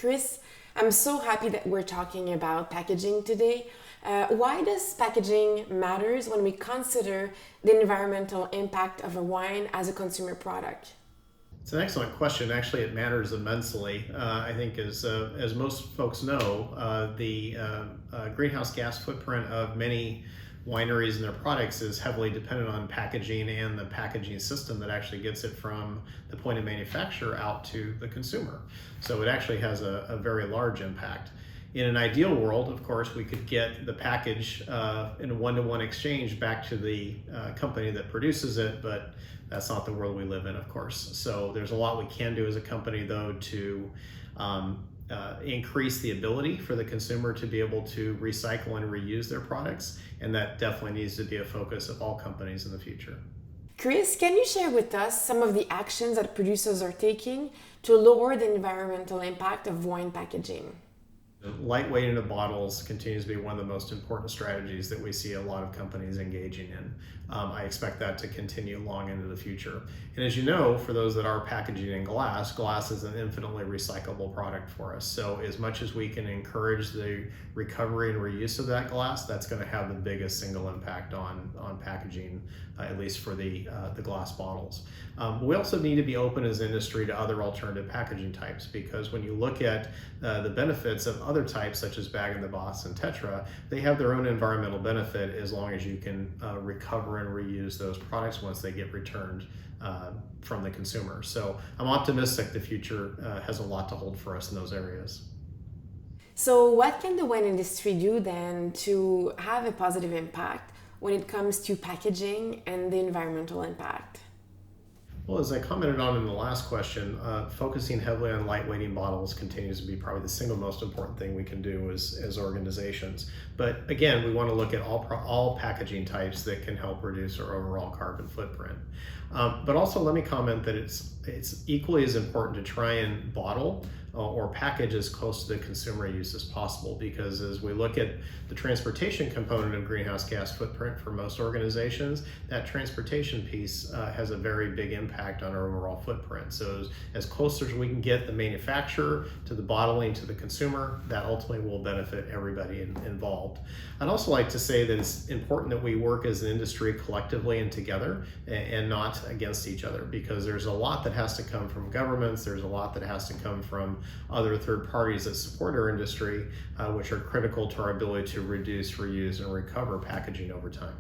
Chris, I'm so happy that we're talking about packaging today. Why does packaging matters when we consider the environmental impact of a wine as a consumer product? It's an excellent question. Actually, it matters immensely. I think, as most folks know, the greenhouse gas footprint of many wineries and their products is heavily dependent on packaging and the packaging system that actually gets it from the point of manufacture out to the consumer. So it actually has a very large impact. In an ideal world, of course, we could get the package in a one-to-one exchange back to the company that produces it, but that's not the world we live in, of course. So there's a lot we can do as a company, though, to increase the ability for the consumer to be able to recycle and reuse their products, and that definitely needs to be a focus of all companies in the future. Chris, can you share with us some of the actions that producers are taking to lower the environmental impact of wine packaging? Lightweighting of bottles continues to be one of the most important strategies that we see a lot of companies engaging in. I expect that to continue long into the future. And as you know, for those that are packaging in glass, glass is an infinitely recyclable product for us. So as much as we can encourage the recovery and reuse of that glass, that's going to have the biggest single impact on packaging, at least for the glass bottles. We also need to be open as an industry to other alternative packaging types, because when you look at the benefits of other types such as bag-in-the-box and Tetra, they have their own environmental benefit as long as you can recover and reuse those products once they get returned from the consumer. So I'm optimistic the future has a lot to hold for us in those areas. So, what can the wine industry do then to have a positive impact when it comes to packaging and the environmental impact? Well, as I commented on in the last question, focusing heavily on lightweighting bottles continues to be probably the single most important thing we can do as organizations. But again, we want to look at all packaging types that can help reduce our overall carbon footprint. But also let me comment that it's equally as important to try and bottle or package as close to the consumer use as possible, because as we look at the transportation component of greenhouse gas footprint for most organizations, that transportation piece has a very big impact on our overall footprint. So as close as we can get the manufacturer to the bottling to the consumer, that ultimately will benefit everybody involved. I'd also like to say that it's important that we work as an industry collectively and together and not against each other, because there's a lot that has to come from governments, there's a lot that has to come from other third parties that support our industry, which are critical to our ability to reduce, reuse, and recover packaging over time.